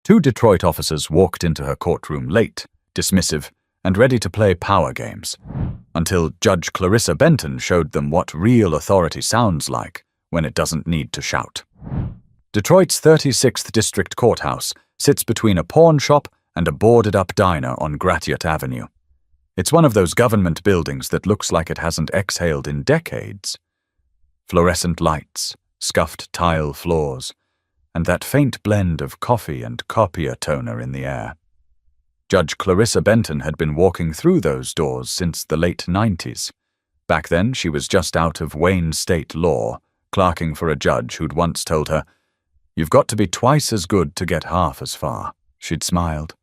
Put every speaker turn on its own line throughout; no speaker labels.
Two Detroit officers walked into her courtroom late, dismissive, and ready to play power games, until Judge Clarissa Benton showed them what real authority sounds like when it doesn't need to shout. Detroit's 36th District Courthouse sits between a pawn shop and a boarded-up diner on Gratiot Avenue. It's one of those government buildings that looks like it hasn't exhaled in decades. Fluorescent lights, scuffed tile floors, and that faint blend of coffee and copier toner in the air. Judge Clarissa Benton had been walking through those doors since the late 90s. Back then, she was just out of Wayne State Law, clerking for a judge who'd once told her, "You've got to be twice as good to get half as far." She'd smiled,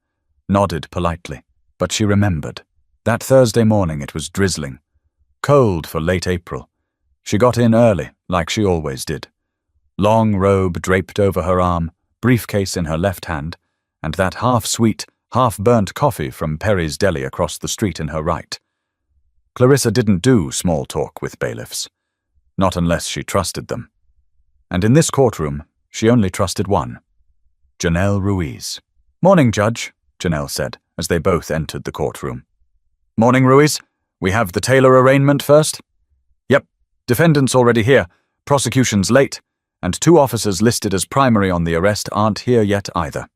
nodded politely, but she remembered. That Thursday morning it was drizzling, cold for late April. She got in early, like she always did. Long robe draped over her arm, briefcase in her left hand, and that half-sweet, half-burnt coffee from Perry's Deli across the street in her right. Clarissa didn't do small talk with bailiffs, not unless she trusted them. And in this courtroom, she only trusted one, Janelle Ruiz. "Morning, Judge," Janelle said, as they both entered the courtroom. "Morning, Ruiz. We have the Taylor arraignment first?" "Yep. Defendant's already here. Prosecution's late. And two officers listed as primary on the arrest aren't here yet either."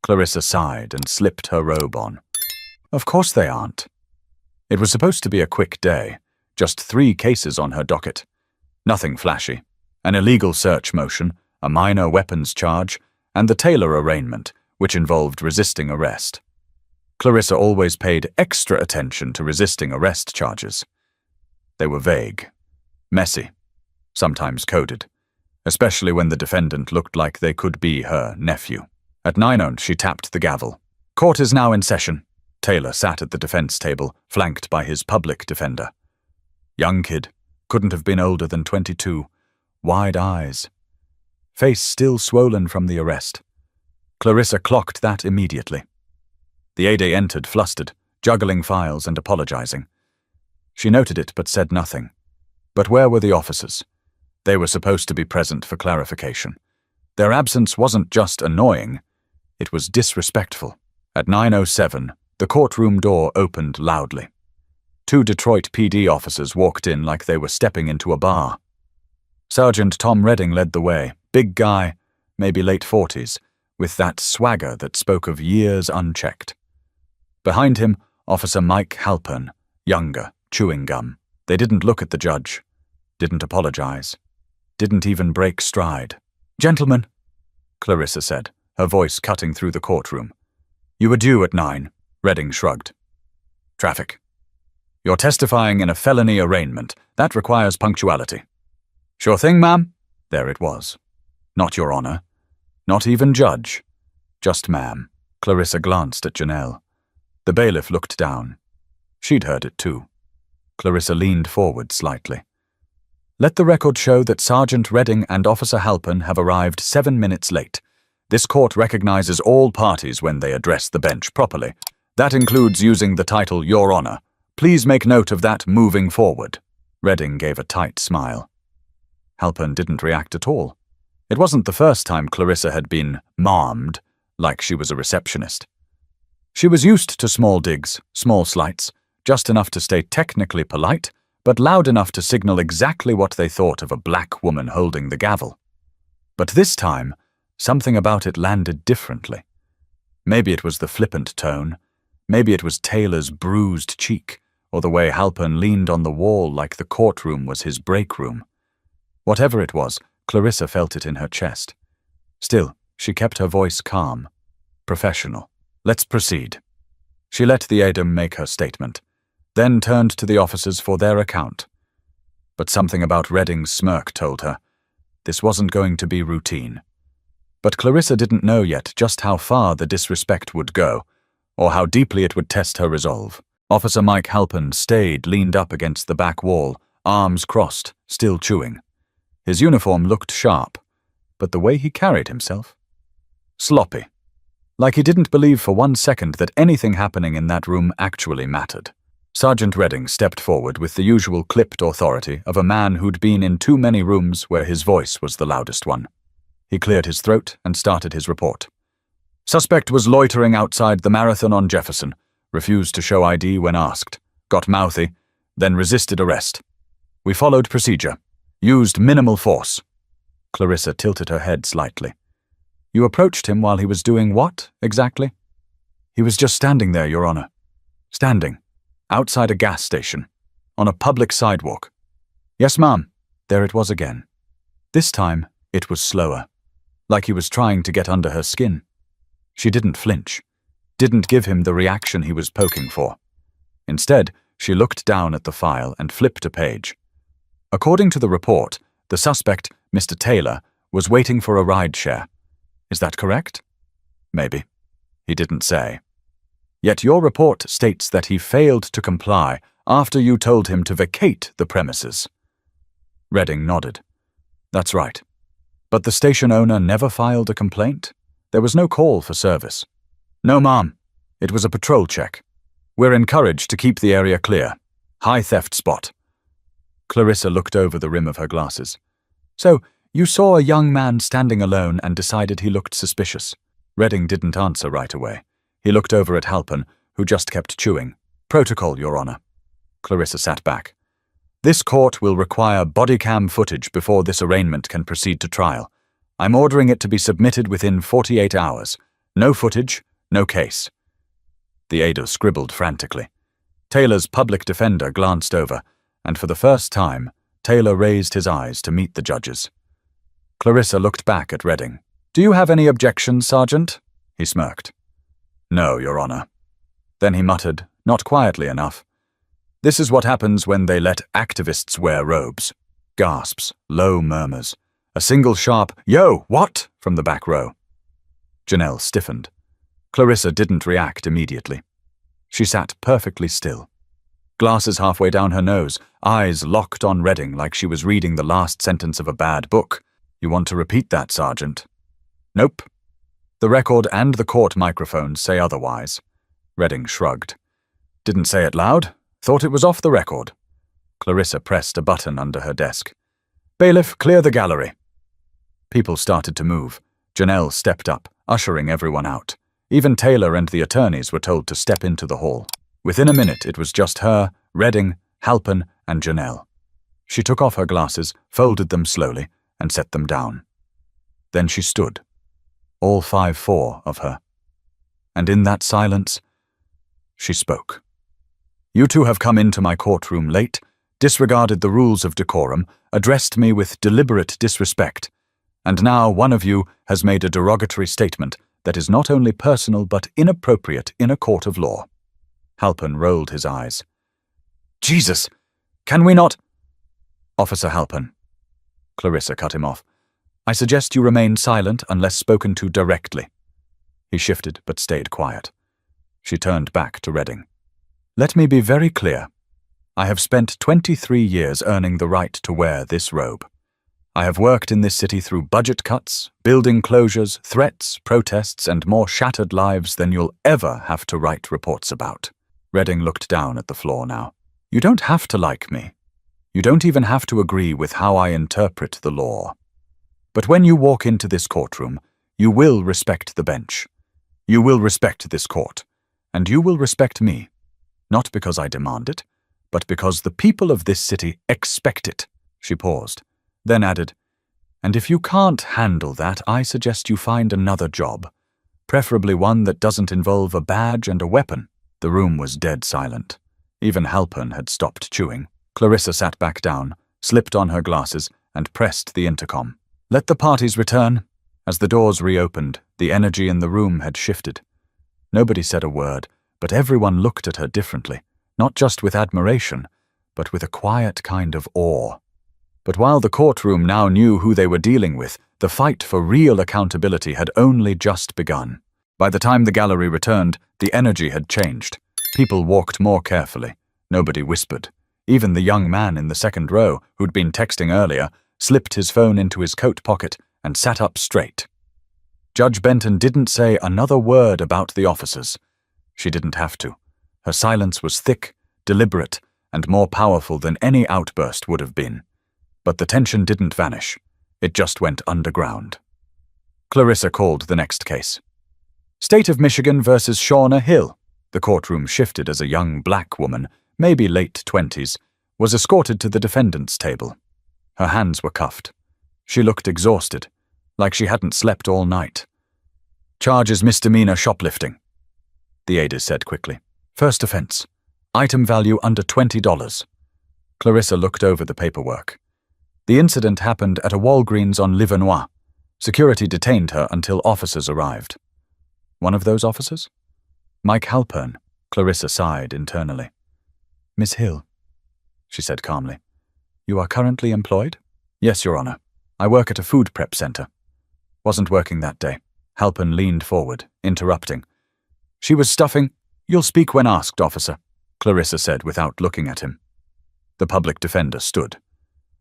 Clarissa sighed and slipped her robe on. Of course they aren't. It was supposed to be a quick day, just 3 cases on her docket. Nothing flashy. An illegal search motion, a minor weapons charge, and the Taylor arraignment, which involved resisting arrest. Clarissa always paid extra attention to resisting arrest charges. They were vague, messy, sometimes coded, especially when the defendant looked like they could be her nephew. At 9:00, she tapped the gavel. "Court is now in session." Taylor sat at the defense table, flanked by his public defender. Young kid, couldn't have been older than 22, wide eyes. Face still swollen from the arrest. Clarissa clocked that immediately. The AD entered flustered, juggling files and apologizing. She noted it but said nothing. But where were the officers? They were supposed to be present for clarification. Their absence wasn't just annoying, it was disrespectful. At 9:07, the courtroom door opened loudly. 2 Detroit PD officers walked in like they were stepping into a bar. Sergeant Tom Redding led the way, big guy, maybe late 40s, with that swagger that spoke of years unchecked. Behind him, Officer Mike Halpern, younger, chewing gum. They didn't look at the judge, didn't apologize, didn't even break stride. "Gentlemen," Clarissa said, her voice cutting through the courtroom. "You were due at 9, Redding shrugged. "Traffic. You're testifying in a felony arraignment. That requires punctuality." "Sure thing, ma'am." There it was. Not Your Honor. Not even Judge. Just ma'am. Clarissa glanced at Janelle. The bailiff looked down. She'd heard it too. Clarissa leaned forward slightly. "Let the record show that Sergeant Redding and Officer Halpern have arrived 7 minutes late. This court recognizes all parties when they address the bench properly. That includes using the title Your Honor. Please make note of that moving forward." Redding gave a tight smile. Halpern didn't react at all. It wasn't the first time Clarissa had been ma'amed, like she was a receptionist. She was used to small digs, small slights, just enough to stay technically polite, but loud enough to signal exactly what they thought of a black woman holding the gavel. But this time, something about it landed differently. Maybe it was the flippant tone, maybe it was Taylor's bruised cheek, or the way Halpern leaned on the wall like the courtroom was his break room. Whatever it was, Clarissa felt it in her chest. Still, she kept her voice calm, professional. "Let's proceed." She let the ADAM make her statement, then turned to the officers for their account. But something about Redding's smirk told her this wasn't going to be routine. But Clarissa didn't know yet just how far the disrespect would go, or how deeply it would test her resolve. Officer Mike Halpern stayed leaned up against the back wall, arms crossed, still chewing. His uniform looked sharp, but the way he carried himself? Sloppy. Like he didn't believe for 1 second that anything happening in that room actually mattered. Sergeant Redding stepped forward with the usual clipped authority of a man who'd been in too many rooms where his voice was the loudest one. He cleared his throat and started his report. Suspect was loitering outside the Marathon on Jefferson, refused to show ID when asked, got mouthy, then resisted arrest. We followed procedure, used minimal force. Clarissa tilted her head slightly. You approached him while he was doing what, exactly? He was just standing there, Your Honor. Standing, outside a gas station, on a public sidewalk. Yes, ma'am. There it was again. This time, it was slower, like he was trying to get under her skin. She didn't flinch, didn't give him the reaction he was poking for. Instead, she looked down at the file and flipped a page. According to the report, the suspect, Mr. Taylor, was waiting for a rideshare. Is that correct? Maybe. He didn't say. Yet your report states that he failed to comply after you told him to vacate the premises. Redding nodded. That's right. But the station owner never filed a complaint? There was no call for service. No, ma'am. It was a patrol check. We're encouraged to keep the area clear. High theft spot. Clarissa looked over the rim of her glasses. So, you saw a young man standing alone and decided he looked suspicious. Redding didn't answer right away. He looked over at Halpern, who just kept chewing. Protocol, Your Honor. Clarissa sat back. This court will require body cam footage before this arraignment can proceed to trial. I'm ordering it to be submitted within 48 hours. No footage, no case. The aider scribbled frantically. Taylor's public defender glanced over, and for the first time, Taylor raised his eyes to meet the judge's. Clarissa looked back at Redding. Do you have any objections, Sergeant? He smirked. No, Your Honor. Then he muttered, not quietly enough. This is what happens when they let activists wear robes. Gasps, low murmurs. A single sharp, yo, what? From the back row. Janelle stiffened. Clarissa didn't react immediately. She sat perfectly still. Glasses halfway down her nose, eyes locked on Redding like she was reading the last sentence of a bad book. You want to repeat that, Sergeant? Nope. The record and the court microphones say otherwise. Redding shrugged. Didn't say it loud. Thought it was off the record. Clarissa pressed a button under her desk. Bailiff, clear the gallery. People started to move. Janelle stepped up, ushering everyone out. Even Taylor and the attorneys were told to step into the hall. Within a minute, it was just her, Redding, Halpern, and Janelle. She took off her glasses, folded them slowly, and set them down. Then she stood, all 5'4" of her. And in that silence, she spoke. You two have come into my courtroom late, disregarded the rules of decorum, addressed me with deliberate disrespect, and now one of you has made a derogatory statement that is not only personal but inappropriate in a court of law. Halpern rolled his eyes. Jesus! Can we not— Officer Halpern. Clarissa cut him off. I suggest you remain silent unless spoken to directly. He shifted but stayed quiet. She turned back to Redding. Let me be very clear. I have spent 23 years earning the right to wear this robe. I have worked in this city through budget cuts, building closures, threats, protests, and more shattered lives than you'll ever have to write reports about. Redding looked down at the floor now. You don't have to like me. You don't even have to agree with how I interpret the law. But when you walk into this courtroom, you will respect the bench. You will respect this court. And you will respect me. Not because I demand it, but because the people of this city expect it. She paused, then added, and if you can't handle that, I suggest you find another job, preferably one that doesn't involve a badge and a weapon. The room was dead silent. Even Halpern had stopped chewing. Clarissa sat back down, slipped on her glasses, and pressed the intercom. Let the parties return. As the doors reopened, the energy in the room had shifted. Nobody said a word, but everyone looked at her differently, not just with admiration, but with a quiet kind of awe. But while the courtroom now knew who they were dealing with, the fight for real accountability had only just begun. By the time the gallery returned, the energy had changed. People walked more carefully. Nobody whispered. Even the young man in the second row, who'd been texting earlier, slipped his phone into his coat pocket and sat up straight. Judge Benton didn't say another word about the officers. She didn't have to. Her silence was thick, deliberate, and more powerful than any outburst would have been. But the tension didn't vanish. It just went underground. Clarissa called the next case. State of Michigan versus Shauna Hill. The courtroom shifted as a young black woman, maybe late 20s, was escorted to the defendant's table. Her hands were cuffed. She looked exhausted, like she hadn't slept all night. Charge is misdemeanor shoplifting, the aide said quickly. First offense. Item value under $20. Clarissa looked over the paperwork. The incident happened at a Walgreens on Livernois. Security detained her until officers arrived. One of those officers? Mike Halpern. Clarissa sighed internally. Miss Hill, she said calmly. You are currently employed? Yes, Your Honor. I work at a food prep center. Wasn't working that day. Halpern leaned forward, interrupting. She was stuffing. You'll speak when asked, officer, Clarissa said without looking at him. The public defender stood.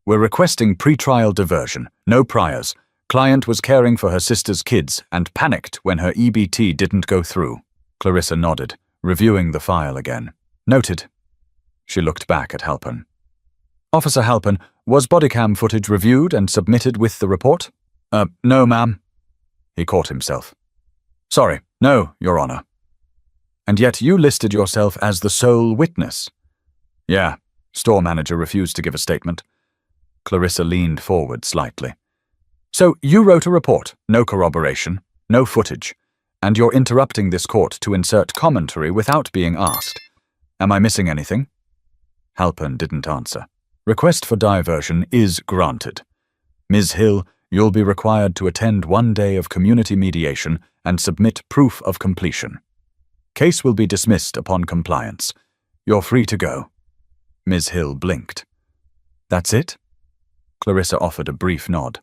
We're requesting pretrial diversion, no priors. Client was caring for her sister's kids and panicked when her EBT didn't go through. Clarissa nodded, reviewing the file again. Noted. She looked back at Halpern. Officer Halpern, was bodycam footage reviewed and submitted with the report? No, ma'am. He caught himself. Sorry, no, Your Honor. And yet you listed yourself as the sole witness. Yeah, store manager refused to give a statement. Clarissa leaned forward slightly. So you wrote a report, no corroboration, no footage, and you're interrupting this court to insert commentary without being asked. Am I missing anything? Halpern didn't answer. Request for diversion is granted. Ms. Hill, you'll be required to attend 1 day of community mediation and submit proof of completion. Case will be dismissed upon compliance. You're free to go. Ms. Hill blinked. That's it? Clarissa offered a brief nod.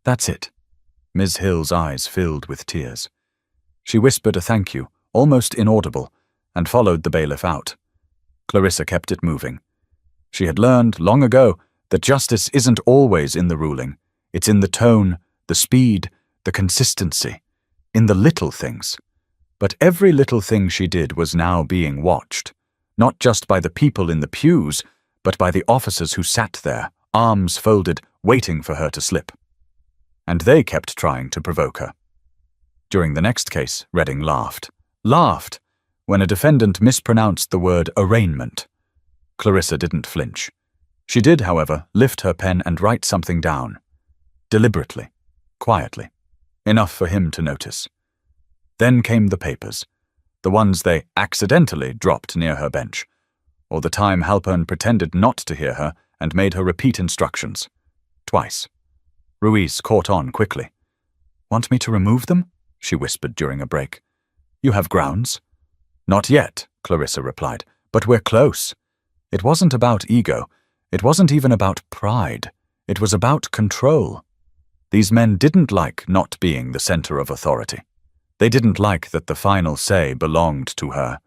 That's it. Ms. Hill's eyes filled with tears. She whispered a thank you, almost inaudible, and followed the bailiff out. Clarissa kept it moving. She had learned long ago that justice isn't always in the ruling. It's in the tone, the speed, the consistency, in the little things. But every little thing she did was now being watched, not just by the people in the pews, but by the officers who sat there, arms folded, waiting for her to slip. And they kept trying to provoke her. During the next case, Redding laughed. Laughed when a defendant mispronounced the word arraignment. Clarissa didn't flinch. She did, however, lift her pen and write something down. Deliberately, quietly, enough for him to notice. Then came the papers, the ones they accidentally dropped near her bench, or the time Halpern pretended not to hear her and made her repeat instructions. Twice. Ruiz caught on quickly. Want me to remove them? She whispered during a break. You have grounds? Not yet, Clarissa replied, but we're close. It wasn't about ego. It wasn't even about pride. It was about control. These men didn't like not being the center of authority. They didn't like that the final say belonged to her.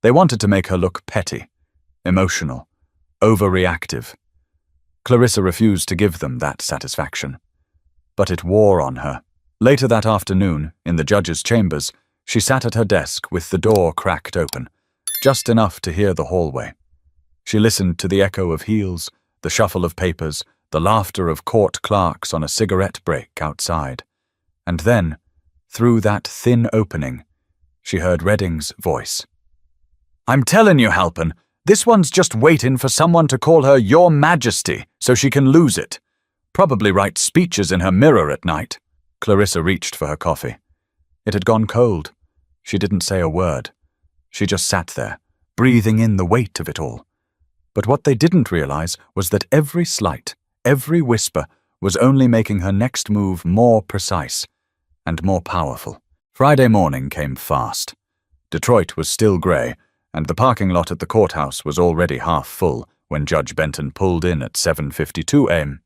They wanted to make her look petty, emotional, overreactive. Clarissa refused to give them that satisfaction. But it wore on her. Later that afternoon, in the judge's chambers, she sat at her desk with the door cracked open, just enough to hear the hallway. She listened to the echo of heels, the shuffle of papers, the laughter of court clerks on a cigarette break outside. And then, through that thin opening, she heard Redding's voice. I'm telling you, Halpern, this one's just waiting for someone to call her Your Majesty so she can lose it. Probably write speeches in her mirror at night. Clarissa reached for her coffee. It had gone cold. She didn't say a word. She just sat there, breathing in the weight of it all. But what they didn't realize was that every slight, every whisper was only making her next move more precise and more powerful. Friday morning came fast. Detroit was still gray, and the parking lot at the courthouse was already half full when Judge Benton pulled in at 7:52 a.m.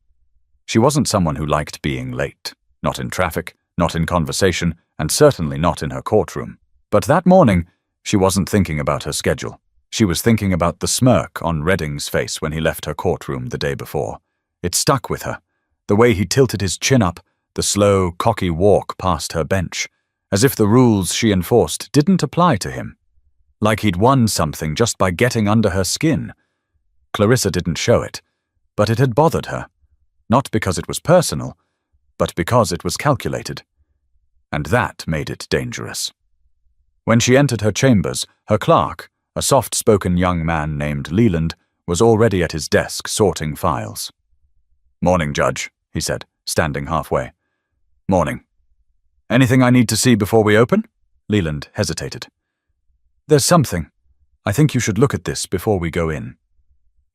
She wasn't someone who liked being late, not in traffic, not in conversation, and certainly not in her courtroom. But that morning, she wasn't thinking about her schedule. She was thinking about the smirk on Redding's face when he left her courtroom the day before. It stuck with her, the way he tilted his chin up, the slow, cocky walk past her bench, as if the rules she enforced didn't apply to him. Like he'd won something just by getting under her skin. Clarissa didn't show it, but it had bothered her. Not because it was personal, but because it was calculated. and that made it dangerous. When she entered her chambers, her clerk, a soft-spoken young man named Leland, was already at his desk sorting files. "Morning, Judge," he said, standing halfway. "Morning. Anything I need to see before we open?" Leland hesitated. "There's something. I think you should look at this before we go in."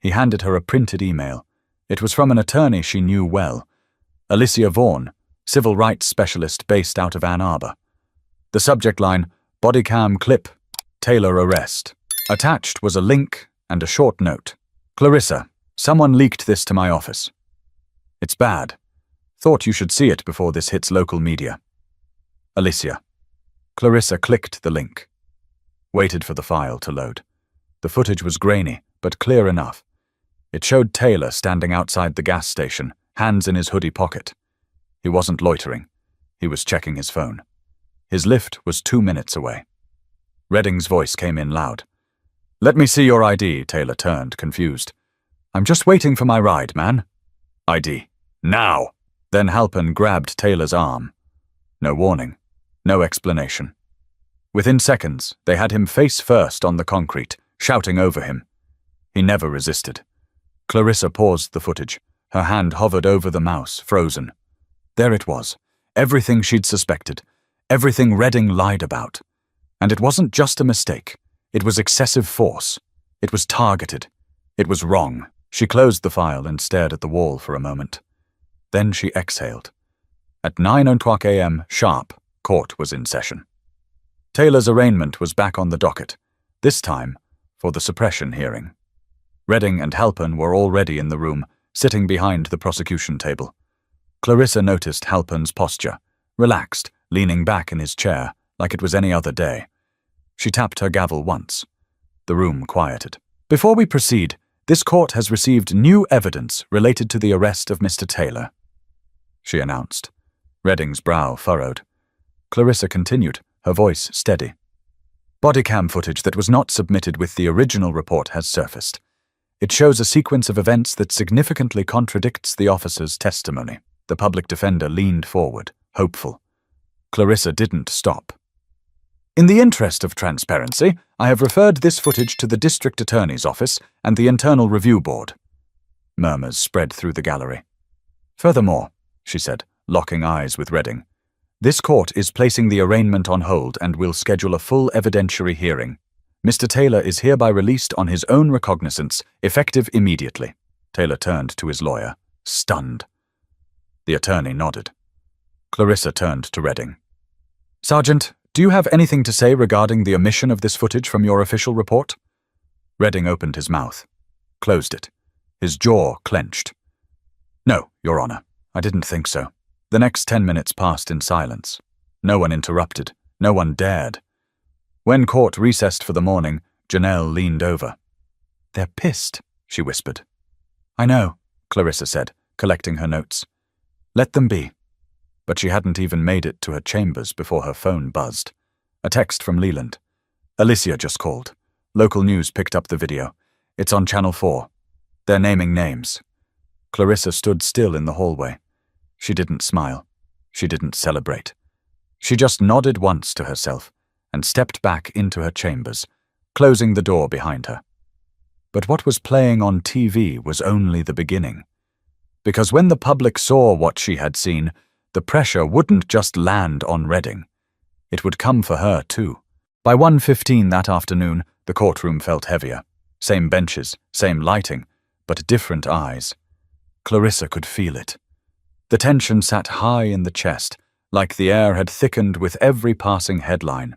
He handed her a printed email. It was from an attorney she knew well, Alicia Vaughn, civil rights specialist based out of Ann Arbor. The subject line, "Bodycam clip, Taylor arrest." Attached was a link and a short note. "Clarissa, someone leaked this to my office. It's bad. Thought you should see it before this hits local media. Alicia." Clarissa clicked the link. Waited for the file to load. The footage was grainy, but clear enough. It showed Taylor standing outside the gas station, hands in his hoodie pocket. He wasn't loitering. He was checking his phone. His lift was 2 minutes away. Redding's voice came in loud. "Let me see your ID," Taylor turned, confused. "I'm just waiting for my ride, man." "ID. Now!" Then Halpern grabbed Taylor's arm. No warning. No explanation. Within seconds, they had him face first on the concrete, shouting over him. He never resisted. Clarissa paused the footage. Her hand hovered over the mouse, frozen. There it was. Everything she'd suspected. Everything Redding lied about. And it wasn't just a mistake. It was excessive force. It was targeted. It was wrong. She closed the file and stared at the wall for a moment. Then she exhaled. At 9:00 a.m. sharp, court was in session. Taylor's arraignment was back on the docket, this time for the suppression hearing. Redding and Halpern were already in the room, sitting behind the prosecution table. Clarissa noticed Halpern's posture, relaxed, leaning back in his chair, like it was any other day. She tapped her gavel once. The room quieted. "Before we proceed, this court has received new evidence related to the arrest of Mr. Taylor," she announced. Redding's brow furrowed. Clarissa continued, her voice steady. "Bodycam footage that was not submitted with the original report has surfaced. It shows a sequence of events that significantly contradicts the officer's testimony." The public defender leaned forward, hopeful. Clarissa didn't stop. "In the interest of transparency, I have referred this footage to the district attorney's office and the internal review board." Murmurs spread through the gallery. "Furthermore," she said, locking eyes with Redding, "this court is placing the arraignment on hold and will schedule a full evidentiary hearing. Mr. Taylor is hereby released on his own recognizance, effective immediately." Taylor turned to his lawyer, stunned. The attorney nodded. Clarissa turned to Redding. "Sergeant, do you have anything to say regarding the omission of this footage from your official report?" Redding opened his mouth, closed it. His jaw clenched. "No, Your Honor, I didn't think so." The next 10 minutes passed in silence. No one interrupted. No one dared. When court recessed for the morning, Janelle leaned over. "They're pissed," she whispered. "I know," Clarissa said, collecting her notes. "Let them be." But she hadn't even made it to her chambers before her phone buzzed. A text from Leland. "Alicia just called. Local news picked up the video. It's on Channel 4. They're naming names." Clarissa stood still in the hallway. She didn't smile. She didn't celebrate. She just nodded once to herself and stepped back into her chambers, closing the door behind her. But what was playing on TV was only the beginning. Because when the public saw what she had seen, the pressure wouldn't just land on Redding. It would come for her, too. By 1:15 that afternoon, the courtroom felt heavier. Same benches, same lighting, but different eyes. Clarissa could feel it. The tension sat high in the chest, like the air had thickened with every passing headline.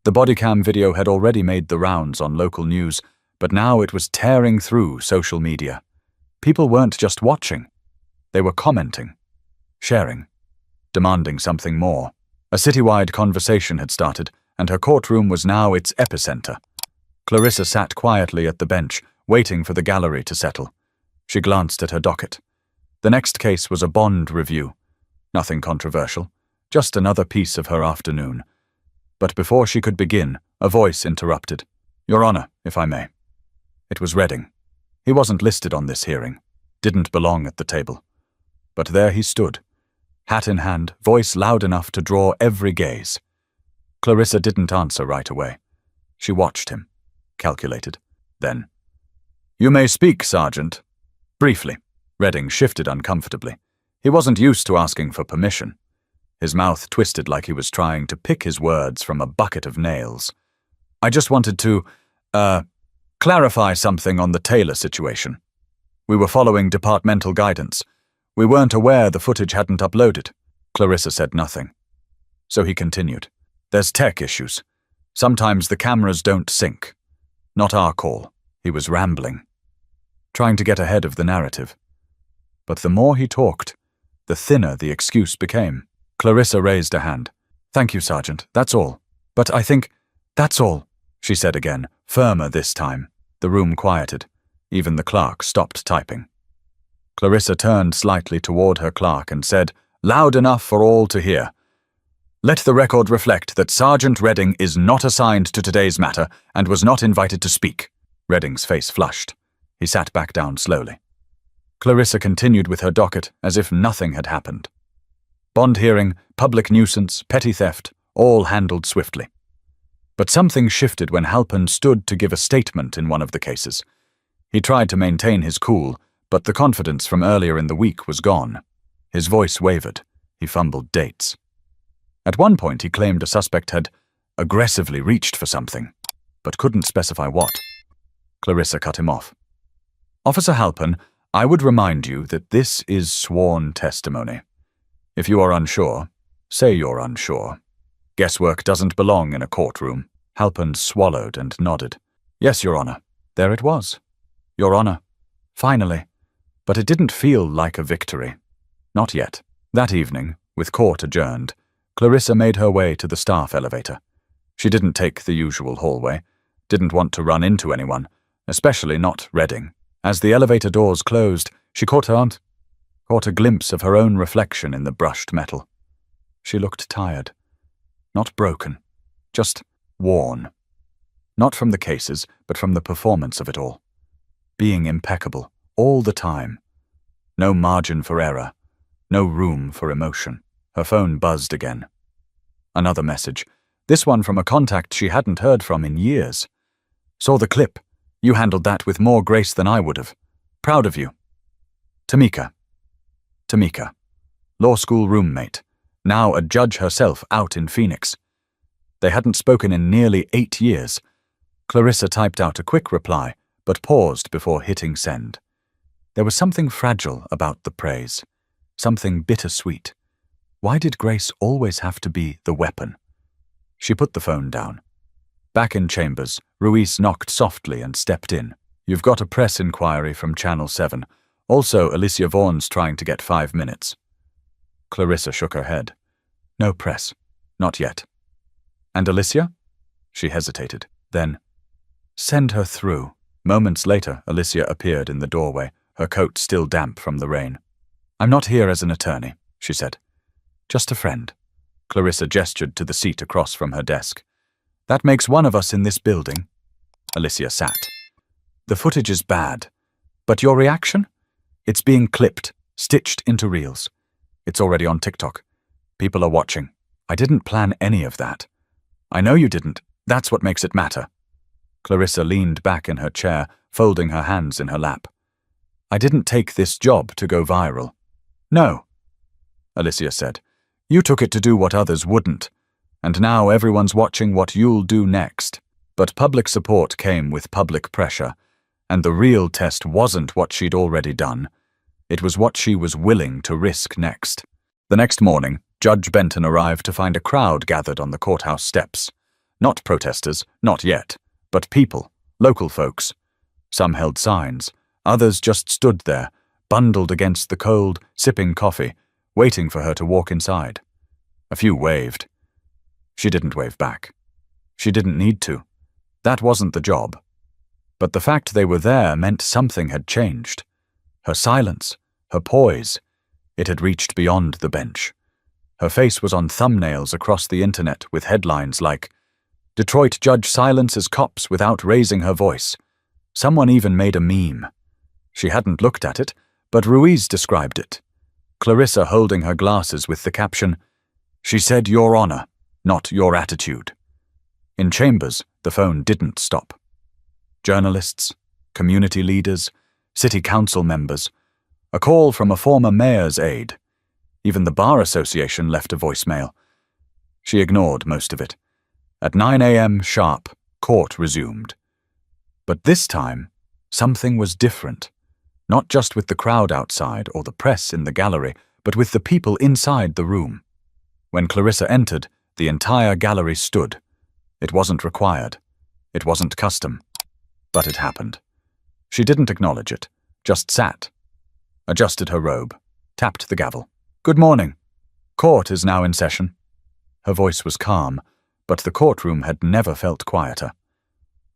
The bodycam video had already made the rounds on local news, but now it was tearing through social media. People weren't just watching. They were commenting, sharing, demanding something more. A citywide conversation had started, and her courtroom was now its epicenter. Clarissa sat quietly at the bench, waiting for the gallery to settle. She glanced at her docket. The next case was a bond review. Nothing controversial, just another piece of her afternoon. But before she could begin, a voice interrupted. "Your Honor, if I may." It was Redding. He wasn't listed on this hearing, didn't belong at the table. But there he stood, hat in hand, voice loud enough to draw every gaze. Clarissa didn't answer right away. She watched him, calculated. Then, "You may speak, Sergeant." Briefly. Redding shifted uncomfortably. He wasn't used to asking for permission. His mouth twisted like he was trying to pick his words from a bucket of nails. "I just wanted to, clarify something on the Taylor situation. We were following departmental guidance. We weren't aware the footage hadn't uploaded." Clarissa said nothing. So he continued. "There's tech issues. Sometimes the cameras don't sync. Not our call." He was rambling, trying to get ahead of the narrative. But the more he talked, the thinner the excuse became. Clarissa raised a hand. "Thank you, Sergeant, that's all. But I think, that's all," she said again, firmer this time. The room quieted. Even the clerk stopped typing. Clarissa turned slightly toward her clerk and said, loud enough for all to hear, "Let the record reflect that Sergeant Redding is not assigned to today's matter and was not invited to speak." Redding's face flushed. He sat back down slowly. Clarissa continued with her docket as if nothing had happened. Bond hearing, public nuisance, petty theft, all handled swiftly. But something shifted when Halpern stood to give a statement in one of the cases. He tried to maintain his cool, but the confidence from earlier in the week was gone. His voice wavered. He fumbled dates. At one point he claimed a suspect had aggressively reached for something, but couldn't specify what. Clarissa cut him off. "Officer Halpern, I would remind you that this is sworn testimony. If you are unsure, say you're unsure. Guesswork doesn't belong in a courtroom." Halpern swallowed and nodded. "Yes, Your Honor. There it was. Your Honor. Finally. But it didn't feel like a victory. Not yet." That evening, with court adjourned, Clarissa made her way to the staff elevator. She didn't take the usual hallway, didn't want to run into anyone, especially not Redding. As the elevator doors closed, she caught a glimpse of her own reflection in the brushed metal. She looked tired. Not broken, just worn. Not from the cases, but from the performance of it all. Being impeccable, all the time. No margin for error, no room for emotion. Her phone buzzed again. Another message, this one from a contact she hadn't heard from in years. "Saw the clip. You handled that with more grace than I would have. Proud of you. Tamika." Tamika, law school roommate, now a judge herself out in Phoenix. They hadn't spoken in nearly 8 years. Clarissa typed out a quick reply, but paused before hitting send. There was something fragile about the praise, something bittersweet. Why did Grace always have to be the weapon? She put the phone down. Back in chambers, Ruiz knocked softly and stepped in. "You've got a press inquiry from Channel 7. Also, Alicia Vaughan's trying to get 5 minutes. Clarissa shook her head. "No press. Not yet." "And Alicia?" She hesitated. Then, "Send her through." Moments later, Alicia appeared in the doorway, her coat still damp from the rain. "I'm not here as an attorney," she said. "Just a friend." Clarissa gestured to the seat across from her desk. "That makes one of us in this building." Alicia sat. "The footage is bad. But your reaction? It's being clipped, stitched into reels. It's already on TikTok. People are watching. I didn't plan any of that." "I know you didn't. That's what makes it matter." Clarissa leaned back in her chair, folding her hands in her lap. "I didn't take this job to go viral." "No," Alicia said. "You took it to do what others wouldn't. And now everyone's watching what you'll do next." But public support came with public pressure, and the real test wasn't what she'd already done. It was what she was willing to risk next. The next morning, Judge Benton arrived to find a crowd gathered on the courthouse steps. Not protesters, not yet, but people, local folks. Some held signs, others just stood there, bundled against the cold, sipping coffee, waiting for her to walk inside. A few waved. She didn't wave back. She didn't need to. That wasn't the job. But the fact they were there meant something had changed. Her silence, her poise, it had reached beyond the bench. Her face was on thumbnails across the internet with headlines like, "Detroit judge silences cops without raising her voice." Someone even made a meme. She hadn't looked at it, but Ruiz described it. Clarissa holding her glasses with the caption, "She said Your Honor, not your attitude." In chambers, the phone didn't stop. Journalists, community leaders, city council members, a call from a former mayor's aide. Even the Bar Association left a voicemail. She ignored most of it. At 9 a.m. sharp, court resumed. But this time, something was different. Not just with the crowd outside or the press in the gallery, but with the people inside the room. When Clarissa entered, the entire gallery stood. It wasn't required. It wasn't custom. But it happened. She didn't acknowledge it, just sat, adjusted her robe, tapped the gavel. "Good morning. Court is now in session." Her voice was calm, but the courtroom had never felt quieter.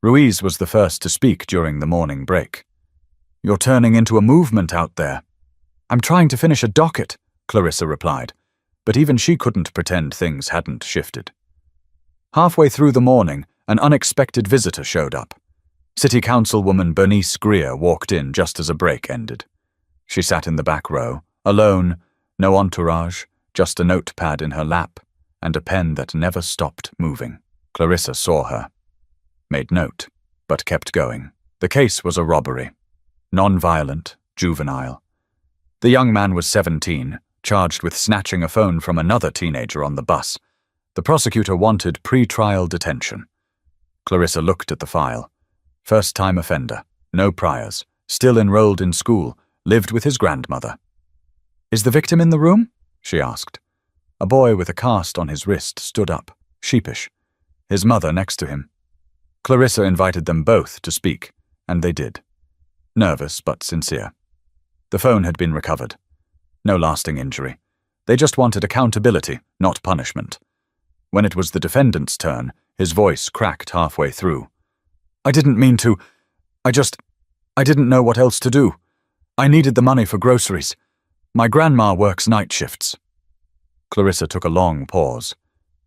Ruiz was the first to speak during the morning break. "You're turning into a movement out there." "I'm trying to finish a docket," Clarissa replied, but even she couldn't pretend things hadn't shifted. Halfway through the morning, an unexpected visitor showed up. City Councilwoman Bernice Greer walked in just as a break ended. She sat in the back row, alone, no entourage, just a notepad in her lap, and a pen that never stopped moving. Clarissa saw her, made note, but kept going. The case was a robbery. Non-violent, juvenile. The young man was 17, charged with snatching a phone from another teenager on the bus. The prosecutor wanted pre-trial detention. Clarissa looked at the file. First-time offender, no priors, still enrolled in school, lived with his grandmother. "Is the victim in the room?" she asked. A boy with a cast on his wrist stood up, sheepish, his mother next to him. Clarissa invited them both to speak, and they did. Nervous but sincere. The phone had been recovered. No lasting injury. They just wanted accountability, not punishment. When it was the defendant's turn, his voice cracked halfway through. "I didn't mean to. I didn't know what else to do. I needed the money for groceries. My grandma works night shifts." Clarissa took a long pause.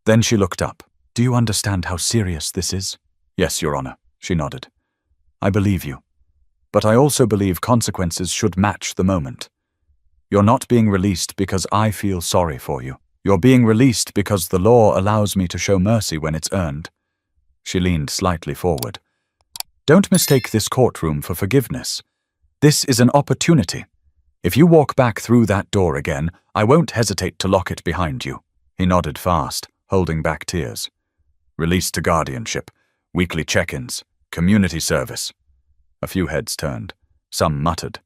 Then she looked up. "Do you understand how serious this is?" "Yes, Your Honor," she nodded. "I believe you. But I also believe consequences should match the moment. You're not being released because I feel sorry for you. You're being released because the law allows me to show mercy when it's earned." She leaned slightly forward. "Don't mistake this courtroom for forgiveness. This is an opportunity. If you walk back through that door again, I won't hesitate to lock it behind you." He nodded fast, holding back tears. "Release to guardianship, weekly check-ins, community service." A few heads turned. Some muttered,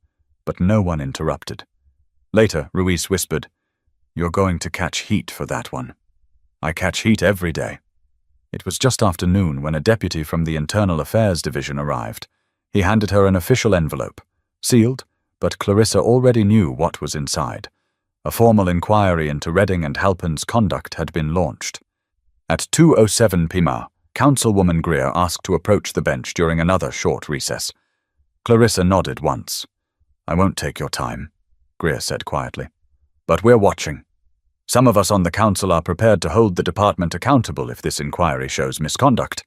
but no one interrupted. Later, Ruiz whispered, "You're going to catch heat for that one." "I catch heat every day." It was just after noon when a deputy from the Internal Affairs Division arrived. He handed her an official envelope, sealed, but Clarissa already knew what was inside. A formal inquiry into Redding and Halpin's conduct had been launched. At 2:07 p.m, Councilwoman Greer asked to approach the bench during another short recess. Clarissa nodded once. "I won't take your time," Greer said quietly. "But we're watching. Some of us on the council are prepared to hold the department accountable if this inquiry shows misconduct.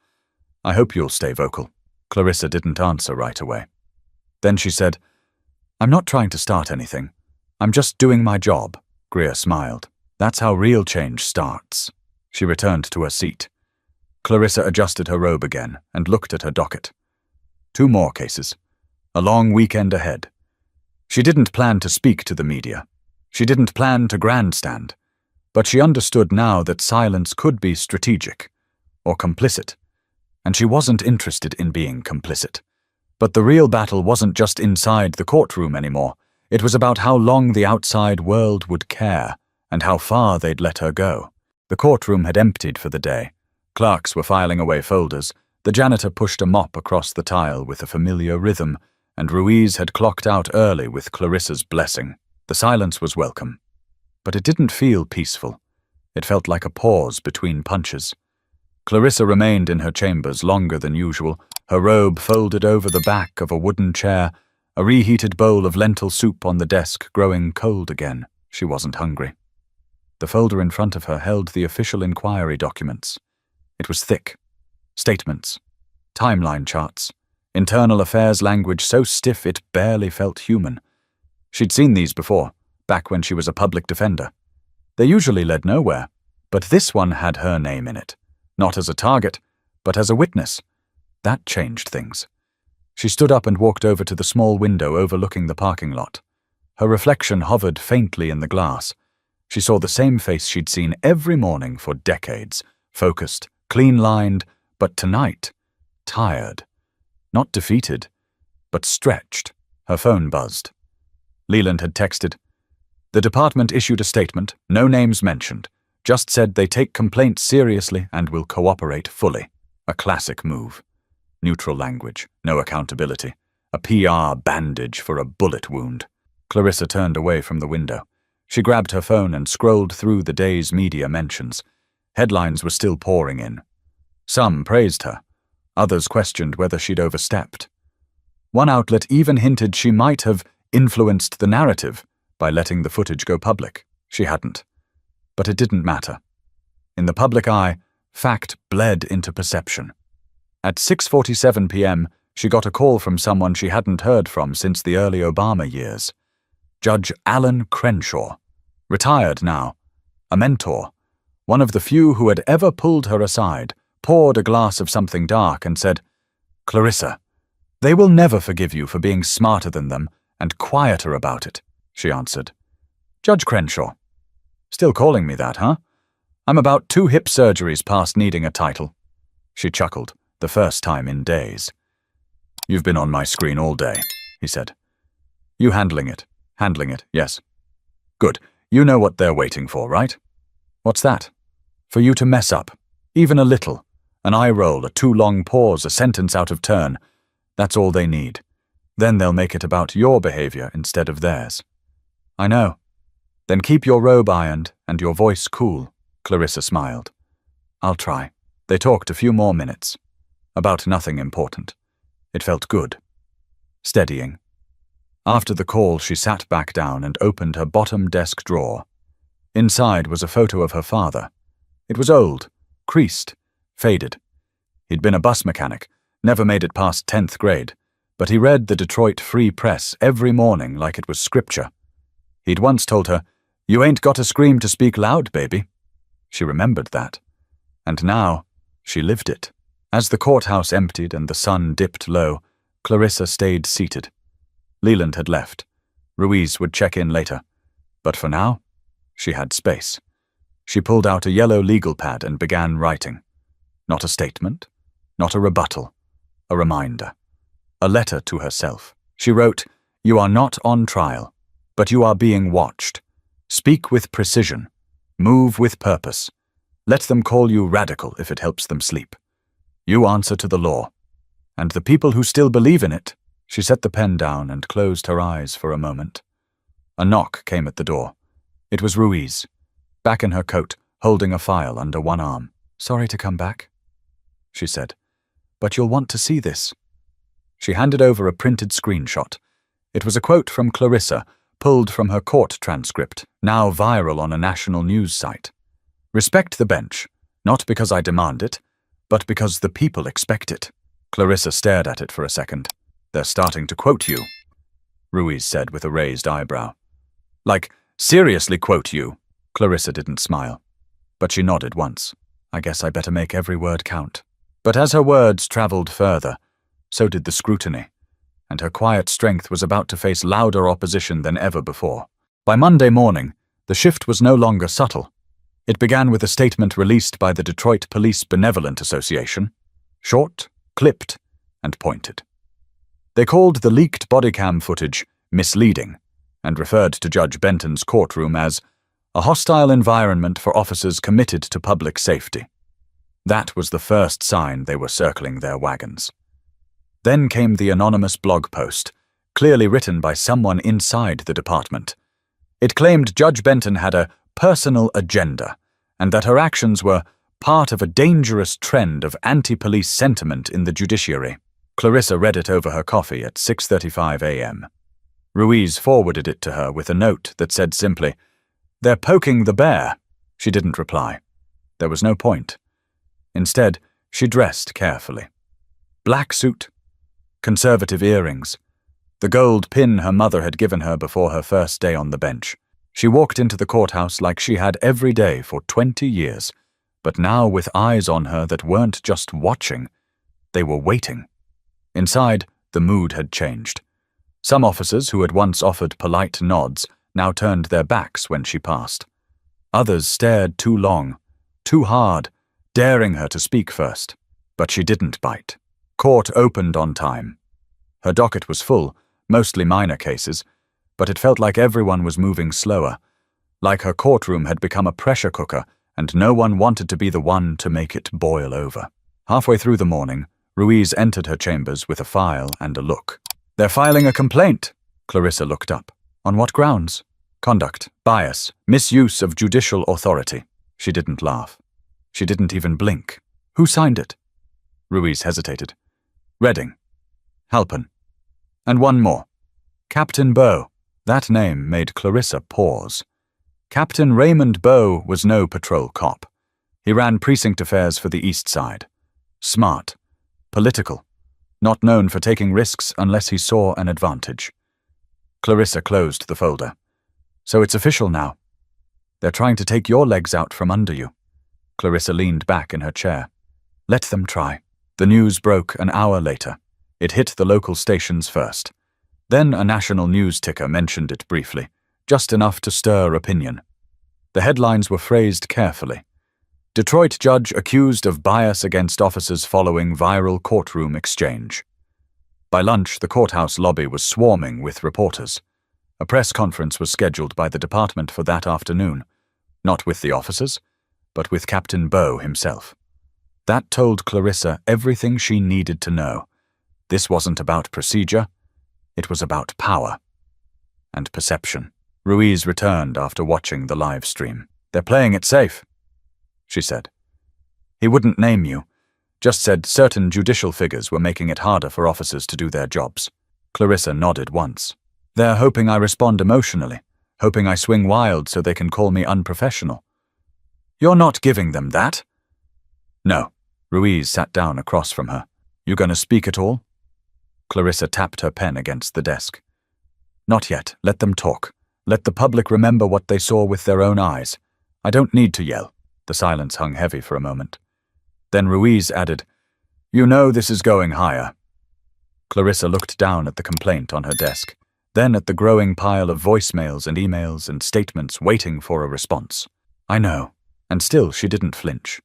I hope you'll stay vocal." Clarissa didn't answer right away. Then she said, "I'm not trying to start anything. I'm just doing my job." Greer smiled. "That's how real change starts." She returned to her seat. Clarissa adjusted her robe again and looked at her docket. 2 more cases. A long weekend ahead. She didn't plan to speak to the media. She didn't plan to grandstand. But she understood now that silence could be strategic, or complicit, and she wasn't interested in being complicit. But the real battle wasn't just inside the courtroom anymore. It was about how long the outside world would care, and how far they'd let her go. The courtroom had emptied for the day. Clerks were filing away folders, the janitor pushed a mop across the tile with a familiar rhythm, and Ruiz had clocked out early with Clarissa's blessing. The silence was welcome. But it didn't feel peaceful. It felt like a pause between punches. Clarissa remained in her chambers longer than usual, her robe folded over the back of a wooden chair, a reheated bowl of lentil soup on the desk growing cold again. She wasn't hungry. The folder in front of her held the official inquiry documents. It was thick. Statements. Timeline charts. Internal affairs language so stiff it barely felt human. She'd seen these before, back when she was a public defender. They usually led nowhere, but this one had her name in it, not as a target, but as a witness. That changed things. She stood up and walked over to the small window overlooking the parking lot. Her reflection hovered faintly in the glass. She saw the same face she'd seen every morning for decades, focused, clean-lined, but tonight, tired. Not defeated, but stretched. Her phone buzzed. Leland had texted. The department issued a statement, no names mentioned, just said they take complaints seriously and will cooperate fully. A classic move. Neutral language, no accountability. A PR bandage for a bullet wound. Clarissa turned away from the window. She grabbed her phone and scrolled through the day's media mentions. Headlines were still pouring in. Some praised her. Others questioned whether she'd overstepped. One outlet even hinted she might have influenced the narrative by letting the footage go public. She hadn't. But it didn't matter. In the public eye, fact bled into perception. At 6:47 p.m., she got a call from someone she hadn't heard from since the early Obama years. Judge Alan Crenshaw. Retired now. A mentor. One of the few who had ever pulled her aside, poured a glass of something dark and said, "Clarissa, they will never forgive you for being smarter than them and quieter about it," she answered. "Judge Crenshaw. Still calling me that, huh? I'm about 2 hip surgeries past needing a title." She chuckled, the first time in days. "You've been on my screen all day," he said. "You handling it? Handling it, yes. Good. You know what they're waiting for, right?" "What's that?" "For you to mess up. Even a little. An eye roll, a too long pause, a sentence out of turn. That's all they need. Then they'll make it about your behavior instead of theirs." "I know." "Then keep your robe ironed and your voice cool," Clarissa smiled. "I'll try." They talked a few more minutes. About nothing important. It felt good. Steadying. After the call, she sat back down and opened her bottom desk drawer. Inside was a photo of her father. It was old, creased, faded. He'd been a bus mechanic, never made it past 10th grade, but he read the Detroit Free Press every morning like it was scripture. He'd once told her, "You ain't got to scream to speak loud, baby." She remembered that. And now, she lived it. As the courthouse emptied and the sun dipped low, Clarissa stayed seated. Leland had left. Ruiz would check in later. But for now, she had space. She pulled out a yellow legal pad and began writing. Not a statement, not a rebuttal, a reminder. A letter to herself. She wrote, "You are not on trial, but you are being watched. Speak with precision. Move with purpose. Let them call you radical if it helps them sleep. You answer to the law. And the people who still believe in it." She set the pen down and closed her eyes for a moment. A knock came at the door. It was Ruiz, back in her coat, holding a file under one arm. "Sorry to come back," she said, "but you'll want to see this." She handed over a printed screenshot. It was a quote from Clarissa, pulled from her court transcript, now viral on a national news site. "Respect the bench, not because I demand it, but because the people expect it." Clarissa stared at it for a second. "They're starting to quote you," Ruiz said with a raised eyebrow. "Like, seriously quote you." Clarissa didn't smile, but she nodded once. "I guess I better make every word count." But as her words traveled further, so did the scrutiny, and her quiet strength was about to face louder opposition than ever before. By Monday morning, the shift was no longer subtle. It began with a statement released by the Detroit Police Benevolent Association, short, clipped, and pointed. They called the leaked bodycam footage misleading and referred to Judge Benton's courtroom as a hostile environment for officers committed to public safety. That was the first sign they were circling their wagons. Then came the anonymous blog post, clearly written by someone inside the department. It claimed Judge Benton had a personal agenda and that her actions were part of a dangerous trend of anti-police sentiment in the judiciary. Clarissa read it over her coffee at 6:35 a.m. Ruiz forwarded it to her with a note that said simply, "They're poking the bear." She didn't reply. There was no point. Instead, she dressed carefully. Black suit, conservative earrings, the gold pin her mother had given her before her first day on the bench. She walked into the courthouse like she had every day for 20 years, but now with eyes on her that weren't just watching, they were waiting. Inside, the mood had changed. Some officers who had once offered polite nods now turned their backs when she passed. Others stared too long, too hard, daring her to speak first. But she didn't bite. Court opened on time. Her docket was full, mostly minor cases, but it felt like everyone was moving slower, like her courtroom had become a pressure cooker and no one wanted to be the one to make it boil over. Halfway through the morning, Ruiz entered her chambers with a file and a look. "They're filing a complaint." Clarissa looked up. "On what grounds?" "Conduct, bias, misuse of judicial authority." She didn't laugh. She didn't even blink. "Who signed it?" Ruiz hesitated. "Redding. Halpin. And one more. Captain Bow." That name made Clarissa pause. Captain Raymond Bow was no patrol cop. He ran precinct affairs for the East Side. Smart. Political. Not known for taking risks unless he saw an advantage. Clarissa closed the folder. "So it's official now. They're trying to take your legs out from under you." Clarissa leaned back in her chair. "Let them try." The news broke an hour later. It hit the local stations first. Then a national news ticker mentioned it briefly, just enough to stir opinion. The headlines were phrased carefully. "Detroit judge accused of bias against officers following viral courtroom exchange." By lunch, the courthouse lobby was swarming with reporters. A press conference was scheduled by the department for that afternoon, not with the officers, but with Captain Bow himself. That told Clarissa everything she needed to know. This wasn't about procedure. It was about power and perception. Ruiz returned after watching the live stream. "They're playing it safe," she said. "He wouldn't name you, just said certain judicial figures were making it harder for officers to do their jobs." Clarissa nodded once. "They're hoping I respond emotionally, hoping I swing wild so they can call me unprofessional." "You're not giving them that." "No." Ruiz sat down across from her. "You gonna speak at all?" Clarissa tapped her pen against the desk. "Not yet. Let them talk. Let the public remember what they saw with their own eyes. I don't need to yell." The silence hung heavy for a moment. Then Ruiz added, "You know this is going higher." Clarissa looked down at the complaint on her desk, then at the growing pile of voicemails and emails and statements waiting for a response. "I know." And still she didn't flinch.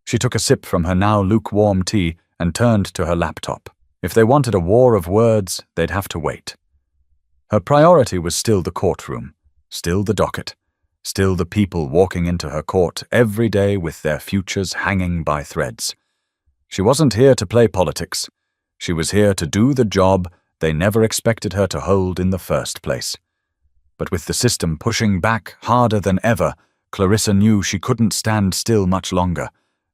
She took a sip from her now lukewarm tea and turned to her laptop. If they wanted a war of words, they'd have to wait. Her priority was still the courtroom, still the docket, still the people walking into her court every day with their futures hanging by threads. She wasn't here to play politics. She was here to do the job they never expected her to hold in the first place. But with the system pushing back harder than ever, Clarissa knew she couldn't stand still much longer,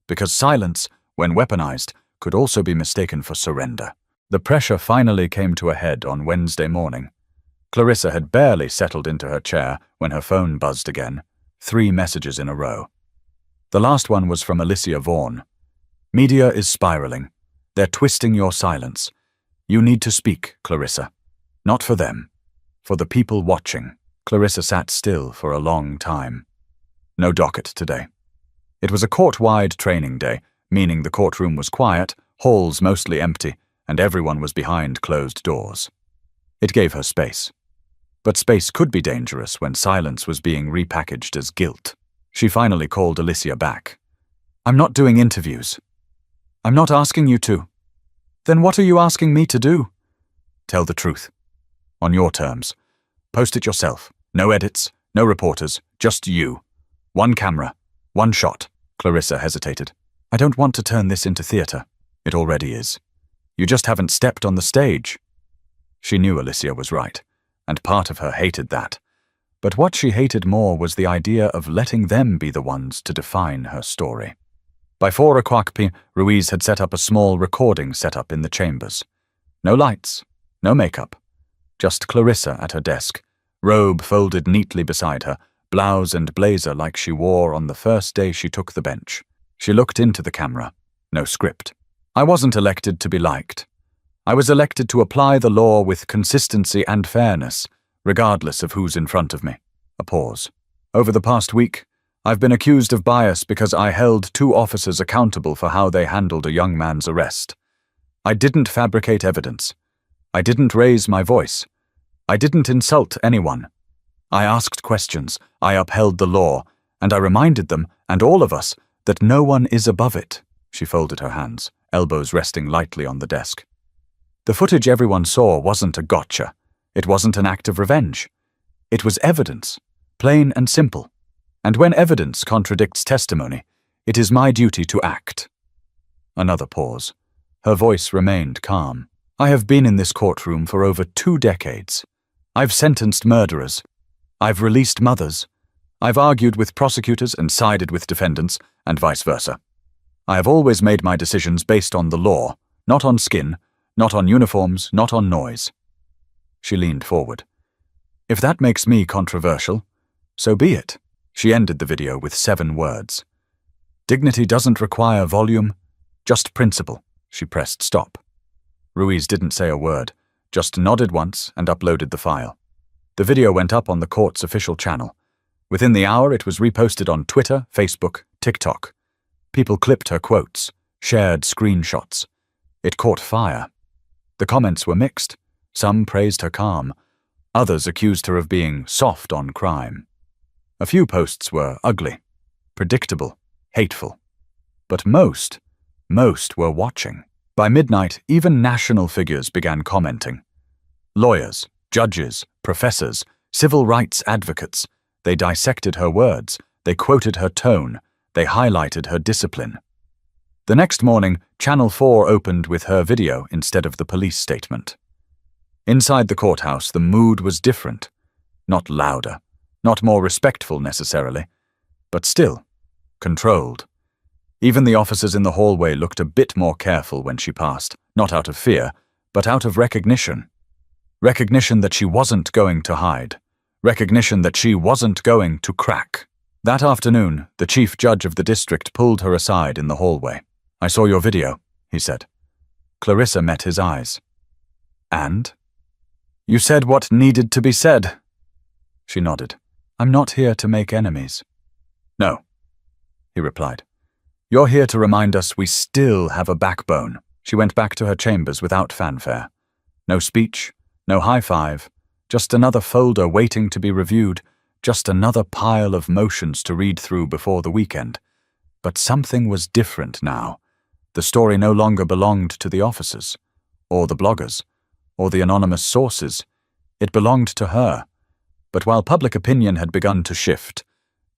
because silence, when weaponized, could also be mistaken for surrender. The pressure finally came to a head on Wednesday morning. Clarissa had barely settled into her chair when her phone buzzed again, 3 messages in a row. The last one was from Alicia Vaughn. "Media is spiraling. They're twisting your silence. You need to speak, Clarissa. Not for them. For the people watching." Clarissa sat still for a long time. No docket today. It was a court-wide training day, meaning the courtroom was quiet, halls mostly empty, and everyone was behind closed doors. It gave her space. But space could be dangerous when silence was being repackaged as guilt. She finally called Alicia back. "I'm not doing interviews." "I'm not asking you to." "Then what are you asking me to do?" "Tell the truth. On your terms. Post it yourself. No edits, no reporters, just you. 1 camera, 1 shot." Clarissa hesitated. "I don't want to turn this into theater." "It already is. You just haven't stepped on the stage." She knew Alicia was right, and part of her hated that. But what she hated more was the idea of letting them be the ones to define her story. By 4:00 p.m., Ruiz had set up a small recording setup in the chambers. No lights, no makeup. Just Clarissa at her desk, robe folded neatly beside her, blouse and blazer like she wore on the first day she took the bench. She looked into the camera. No script. "I wasn't elected to be liked. I was elected to apply the law with consistency and fairness, regardless of who's in front of me. A pause. Over the past week, I've been accused of bias because I held 2 officers accountable for how they handled a young man's arrest. I didn't fabricate evidence. I didn't raise my voice. I didn't insult anyone. I asked questions, I upheld the law, and I reminded them, and all of us, that no one is above it. She folded her hands, elbows resting lightly on the desk. The footage everyone saw wasn't a gotcha. It wasn't an act of revenge. It was evidence, plain and simple. And when evidence contradicts testimony, it is my duty to act. Another pause. Her voice remained calm. I have been in this courtroom for over 2 decades. I've sentenced murderers. I've released mothers. I've argued with prosecutors and sided with defendants, and vice versa. I have always made my decisions based on the law, not on skin, not on uniforms, not on noise. She leaned forward. If that makes me controversial, so be it. She ended the video with 7 words. Dignity doesn't require volume, just principle. She pressed stop. Ruiz didn't say a word, just nodded once and uploaded the file. The video went up on the court's official channel. Within the hour, it was reposted on Twitter, Facebook, TikTok. People clipped her quotes, shared screenshots. It caught fire. The comments were mixed. Some praised her calm. Others accused her of being soft on crime. A few posts were ugly, predictable, hateful. But most were watching. By midnight, even national figures began commenting. Lawyers, judges, professors, civil rights advocates. They dissected her words, they quoted her tone, they highlighted her discipline. The next morning, Channel 4 opened with her video instead of the police statement. Inside the courthouse, the mood was different. Not louder, not more respectful necessarily, but still, controlled. Even the officers in the hallway looked a bit more careful when she passed, not out of fear, but out of recognition. Recognition that she wasn't going to hide. Recognition that she wasn't going to crack. That afternoon, the chief judge of the district pulled her aside in the hallway. I saw your video, he said. Clarissa met his eyes. And? You said what needed to be said. She nodded. I'm not here to make enemies. No, he replied. You're here to remind us we still have a backbone. She went back to her chambers without fanfare. No speech, no high five, just another folder waiting to be reviewed, just another pile of motions to read through before the weekend. But something was different now. The story no longer belonged to the officers, or the bloggers, or the anonymous sources. It belonged to her. But while public opinion had begun to shift,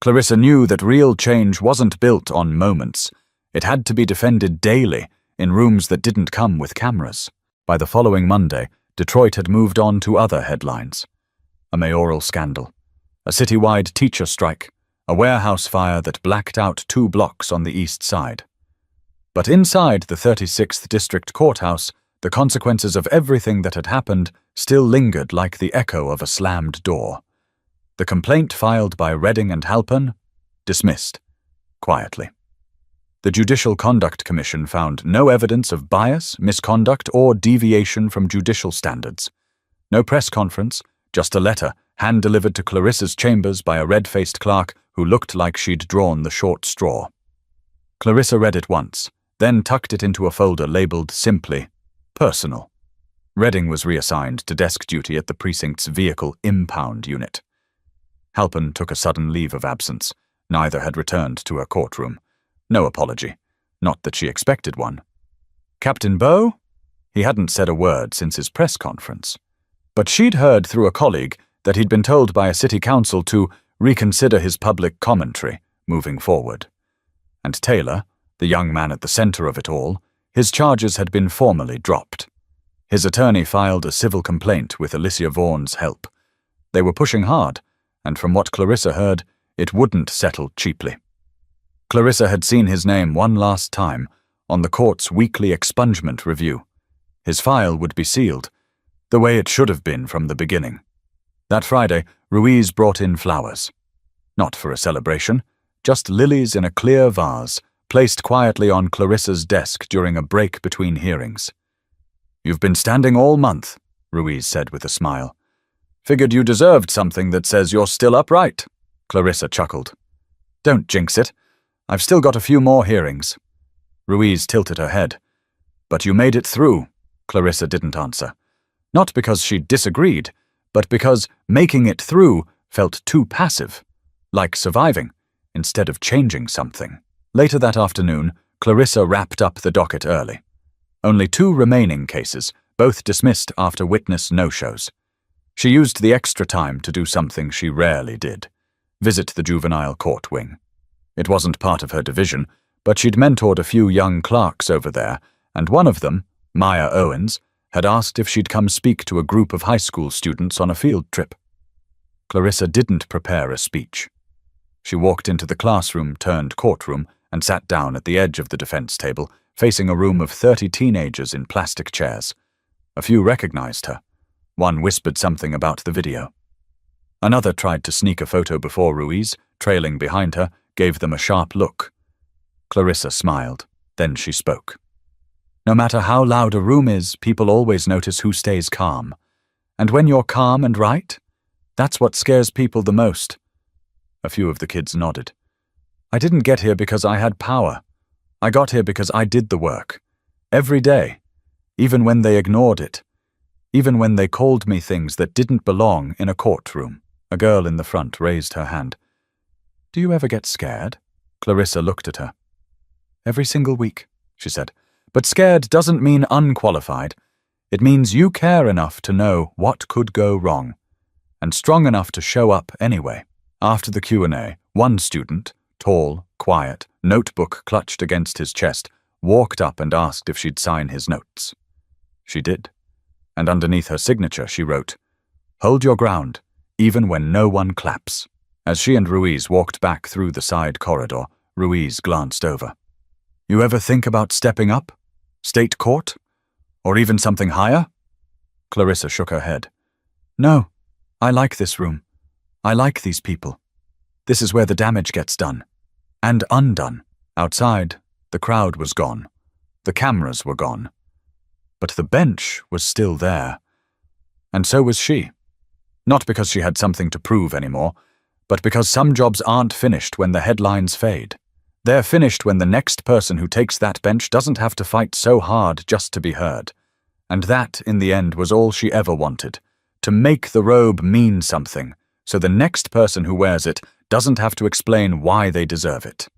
Clarissa knew that real change wasn't built on moments. It had to be defended daily in rooms that didn't come with cameras. By the following Monday, Detroit had moved on to other headlines. A mayoral scandal, a citywide teacher strike, a warehouse fire that blacked out 2 blocks on the east side. But inside the 36th District Courthouse, the consequences of everything that had happened still lingered like the echo of a slammed door. The complaint filed by Redding and Halpern, dismissed, quietly. The Judicial Conduct Commission found no evidence of bias, misconduct, or deviation from judicial standards. No press conference, just a letter, hand-delivered to Clarissa's chambers by a red-faced clerk who looked like she'd drawn the short straw. Clarissa read it once, then tucked it into a folder labeled simply, Personal. Redding was reassigned to desk duty at the precinct's vehicle impound unit. Halpern took a sudden leave of absence. Neither had returned to her courtroom. No apology. Not that she expected one. Captain Bow? He hadn't said a word since his press conference. But she'd heard through a colleague that he'd been told by a city council to reconsider his public commentary moving forward. And Taylor, the young man at the center of it all, his charges had been formally dropped. His attorney filed a civil complaint with Alicia Vaughan's help. They were pushing hard, and from what Clarissa heard, it wouldn't settle cheaply. Clarissa had seen his name one last time on the court's weekly expungement review. His file would be sealed, the way it should have been from the beginning. That Friday, Ruiz brought in flowers. Not for a celebration, just lilies in a clear vase, placed quietly on Clarissa's desk during a break between hearings. You've been standing all month, Ruiz said with a smile. Figured you deserved something that says you're still upright. Clarissa chuckled. Don't jinx it. I've still got a few more hearings. Ruiz tilted her head. But you made it through. Clarissa didn't answer. Not because she disagreed, but because making it through felt too passive, like surviving, instead of changing something. Later that afternoon, Clarissa wrapped up the docket early. Only 2 remaining cases, both dismissed after witness no-shows. She used the extra time to do something she rarely did: visit the juvenile court wing. It wasn't part of her division, but she'd mentored a few young clerks over there, and one of them, Maya Owens, had asked if she'd come speak to a group of high school students on a field trip. Clarissa didn't prepare a speech. She walked into the classroom-turned-courtroom and sat down at the edge of the defense table, facing a room of 30 teenagers in plastic chairs. A few recognized her. One whispered something about the video. Another tried to sneak a photo before Ruiz, trailing behind her, gave them a sharp look. Clarissa smiled. Then she spoke. No matter how loud a room is, people always notice who stays calm. And when you're calm and right, that's what scares people the most. A few of the kids nodded. I didn't get here because I had power. I got here because I did the work. Every day. Even when they ignored it. Even when they called me things that didn't belong in a courtroom. A girl in the front raised her hand. Do you ever get scared? Clarissa looked at her. Every single week, she said. But scared doesn't mean unqualified. It means you care enough to know what could go wrong, and strong enough to show up anyway. After the Q&A, one student, tall, quiet, notebook clutched against his chest, walked up and asked if she'd sign his notes. She did, and underneath her signature she wrote, "Hold your ground, even when no one claps." As she and Ruiz walked back through the side corridor, Ruiz glanced over. You ever think about stepping up? State court? Or even something higher? Clarissa shook her head. No, I like this room. I like these people. This is where the damage gets done. And undone. Outside, the crowd was gone. The cameras were gone. But the bench was still there. And so was she. Not because she had something to prove anymore, but because some jobs aren't finished when the headlines fade. They're finished when the next person who takes that bench doesn't have to fight so hard just to be heard. And that, in the end, was all she ever wanted. To make the robe mean something, so the next person who wears it doesn't have to explain why they deserve it.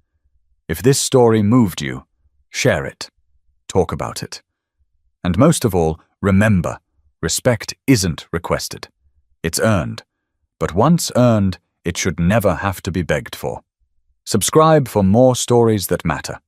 If this story moved you, share it. Talk about it. And most of all, remember, respect isn't requested. It's earned. But once earned, it should never have to be begged for. Subscribe for more stories that matter.